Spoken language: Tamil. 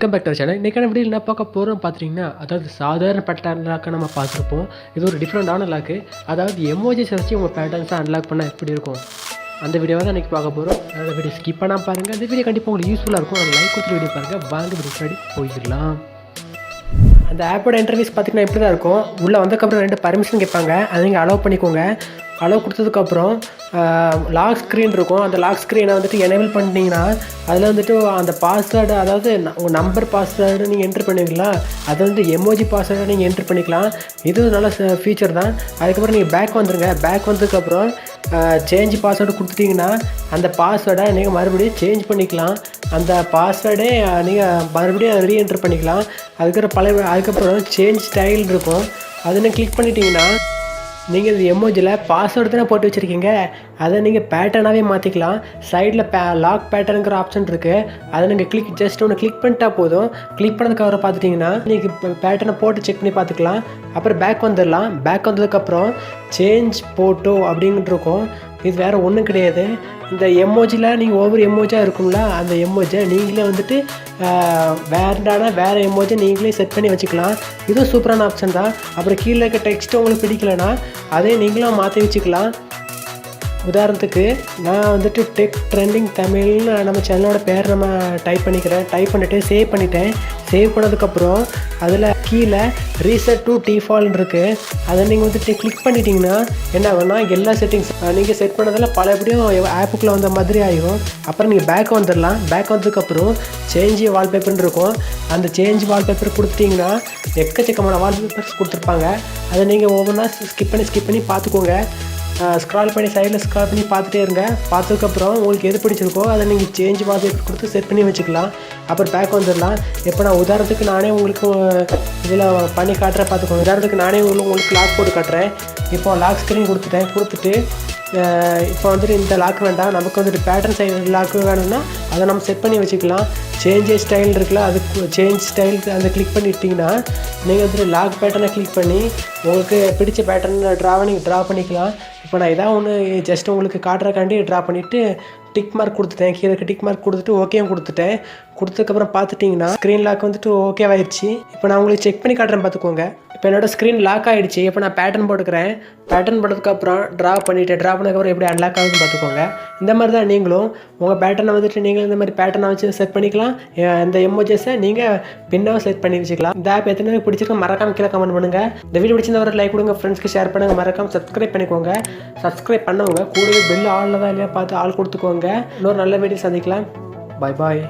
Welcome back to channel. இன்றைக்கான வீடியோ என்ன பார்க்க போகிறோம் பார்த்தீங்கன்னா, அதாவது சாதாரண பேட்டர்ன் லாக்கை நம்ம பார்த்துருப்போம். இது ஒரு டிஃப்ரெண்டான லாக்கு. அதாவது எமோஜிஸ் வச்சு உங்கள் பேட்டர்ன்ஸை அன்லாக் பண்ணால் எப்படி இருக்கும், அந்த வீடியோவை தான் இன்றைக்கி பார்க்க போகிறோம். அதோட வீடியோ ஸ்கிப் பண்ணால் பாருங்கள். இந்த வீடியோ கண்டிப்பாக உங்களுக்கு யூஸ்ஃபுல்லாக இருக்கும். அதை லைக் கொடுத்து வீடியோ பாருங்கள். வாங்க வீடியோ முன்னாடி போயிடலாம். அந்த ஆப்போட இன்டர்ஃபேஸ் பார்த்திங்கன்னா இப்படி தான் இருக்கும். உள்ளே வந்ததுக்கப்புறம் 2 பர்மிஷன் கேட்பாங்க. அதை நீங்கள் அலோவ் பண்ணிக்கோங்க. அலோவ் கொடுத்ததுக்கப்புறம் லாக் ஸ்க்ரீன் இருக்கும். அந்த லாக் ஸ்க்ரீனை வந்துட்டு எனேபிள் பண்ணிட்டீங்கன்னா அதில் வந்துட்டு அந்த பாஸ்வேர்டு, அதாவது உங்கள் நம்பர் பாஸ்வேர்டு நீங்கள் என்ட்ரு பண்ணுவீங்களா, அதை வந்து எமோஜி பாஸ்வேர்டை நீங்கள் என்ட்ரு பண்ணிக்கலாம். இது நல்ல ஃபீச்சர் தான். அதுக்கப்புறம் நீங்கள் பேக் வந்துடுங்க. பேக் வந்ததுக்கப்புறம் சேஞ்ச் பாஸ்வேர்டு கொடுத்துட்டிங்கன்னா அந்த பாஸ்வேர்டை நீங்கள் மறுபடியும் சேஞ்ச் பண்ணிக்கலாம். அந்த பாஸ்வேர்டே நீங்கள் மறுபடியும் ரீஎன்ட்ரு பண்ணிக்கலாம். அதுக்கப்புறம் சேஞ்ச் ஸ்டைல் இருக்கும். அதை கிளிக் பண்ணிட்டீங்கன்னா நீங்கள் இந்த எமோஜியில் பாஸ்வேர்டு தானே போட்டு வச்சுருக்கீங்க, அதை நீங்கள் பேட்டர்னாகவே மாற்றிக்கலாம். சைடில் லாக் பேட்டர்னுங்கிற ஆப்ஷன் இருக்குது. அதை நீங்கள் ஜஸ்ட் ஒன்று கிளிக் பண்ணிட்டா போதும். கிளிக் பண்ணதுக்கப்புறம் பார்த்துட்டிங்கன்னா நீங்கள் பேட்டர்னை போட்டு செக் பண்ணி பார்த்துக்கலாம். அப்புறம் பேக் வந்துடலாம். பேக் வந்ததுக்கப்புறம் சேஞ்ச் போட்டோ அப்படின்ட்டு இருக்கும். இது வேறு ஒன்றும் கிடையாது. இந்த எமோஜியில் நீங்கள் ஒவ்வொரு எமோஜியாக இருக்கும்ல, அந்த எமோஜை நீங்களே வந்துட்டு வேறு எமோஜை நீங்களே செட் பண்ணி வச்சுக்கலாம். இதுவும் சூப்பரான ஆப்ஷன் தான். அப்புறம் கீழே இருக்க டெக்ஸ்ட்டு உங்களுக்கு பிடிக்கலனா அதே நீங்களும் மாற்றி வச்சுக்கலாம். உதாரணத்துக்கு நான் வந்துட்டு டெக் ட்ரெண்டிங் தமிழ்னு நம்ம சேனலோட பேர் நம்ம டைப் பண்ணிவிட்டு சேவ் பண்ணிட்டேன். சேவ் பண்ணதுக்கப்புறம் அதில் கீழே ரீசெட் டு டிஃபால்ட் இருக்குது. அதை நீங்கள் வந்துட்டு கிளிக் பண்ணிட்டீங்கன்னா என்ன ஆகும்னா, எல்லா செட்டிங்ஸ் நீங்கள் செட் பண்ணதில் பலபடியும் ஆப்புக்குள்ளே வந்த மாதிரி ஆகிடும். அப்புறம் நீங்கள் பேக் வந்துடலாம். பேக் வந்ததுக்கப்புறம் சேஞ்ச் வால்பேப்பர்னு இருக்கும். அந்த சேஞ்ச் வால்பேப்பர் கொடுத்துட்டிங்கன்னா எக்கச்சக்கமான வால்பேப்பர்ஸ் கொடுத்துருப்பாங்க. அதை நீங்கள் ஒவ்வொன்றா ஸ்கிப் பண்ணி பார்த்துக்கோங்க. ஸ்க்ரால் பண்ணி சைடில் ஸ்க்ரால் பண்ணி பார்த்துட்டே இருங்க. பார்த்ததுக்கப்புறம் உங்களுக்கு எது பிடிச்சிருக்கோ அதை நீங்கள் சேஞ்ச் வால்பேப்பர் கொடுத்து செட் பண்ணி வச்சுக்கலாம். அப்புறம் பேக் வந்துடலாம். இப்போ நான் உதாரணத்துக்கு நானே உங்களுக்கு இதில் பண்ணி காட்டுறேன், பார்த்துக்கோங்க. உதாரணத்துக்கு நானே உங்களுக்கு லாக் போட்டு காட்டுறேன். இப்போ லாக் ஸ்க்ரீன் கொடுத்துட்டு இப்போ வந்துட்டு இந்த லாக் வேண்டாம், நமக்கு வந்துட்டு பேட்டர்ன் சைடு லாக்கு வேணும்னா அதை நம்ம செட் பண்ணி வச்சுக்கலாம். சேஞ்ச் ஸ்டைல் இருக்குல்ல, அது சேஞ்ச் ஸ்டைல் அதை கிளிக் பண்ணிட்டீங்கன்னா நீங்கள் வந்துட்டு லாக் பேட்டர்னை கிளிக் பண்ணி உங்களுக்கு பிடிச்ச பேட்டர்னை ட்ரா பண்ணிக்கலாம். இப்போ நான் இதான் ஒன்று ஜஸ்ட் உங்களுக்கு காட்டுறக்காண்டி ட்ரா பண்ணிவிட்டு டிக் மார்க் கொடுத்துட்டேன். கீழே டிக் மார்க் கொடுத்துட்டு ஓகேவும் கொடுத்துட்டேன். கொடுத்ததுக்கப்புறம் பார்த்துட்டிங்கன்னா ஸ்க்ரீன் லாக் வந்துட்டு ஓகேவாயிடுச்சு. இப்போ நான் உங்களுக்கு செக் பண்ணி காட்டுறேன், பார்த்துக்கோங்க. இப்போ என்னோடய ஸ்க்ரீன் லாக் ஆகிடுச்சு. இப்போ நான் பேட்டர்ன் போட்டுக்கிறேன். பேட்டர்ன் போட்டதுக்கப்புறம் ட்ரா பண்ணதுக்கப்புறம் எப்படி அன்லாக் ஆகுதுன்னு பார்த்துக்கோங்க. இந்த மாதிரி தான் நீங்களும் உங்கள் பேட்டர்னை வந்துட்டு நீங்களும் இந்த மாதிரி பேட்டர்னை வச்சு செட் பண்ணிக்கலாம். இந்த எமோஜஸை நீங்கள் பின்னாவும் செட் பண்ணி வச்சுக்கலாம். இந்த ஆப் எத்தனை பிடிச்சிருக்க மறக்காம கீழே கமெண்ட் பண்ணுங்கள். இந்த வீடியோ பிடிச்சிருந்த ஒரு லைக் கொடுங்க, ஃப்ரெண்ட்ஸ்க்கு ஷேர் பண்ணுங்கள். மறக்காம சப்ஸ்கிரைப் பண்ணிக்கோங்க. சப்ஸ்கிரைப் பண்ணவங்க கூடவே பெல் ஆளில் தான் இல்லையா பார்த்து ஆள் கொடுத்துக்கோங்க. இன்னொரு நல்ல வீடியோ சந்திக்கலாம். பாய்.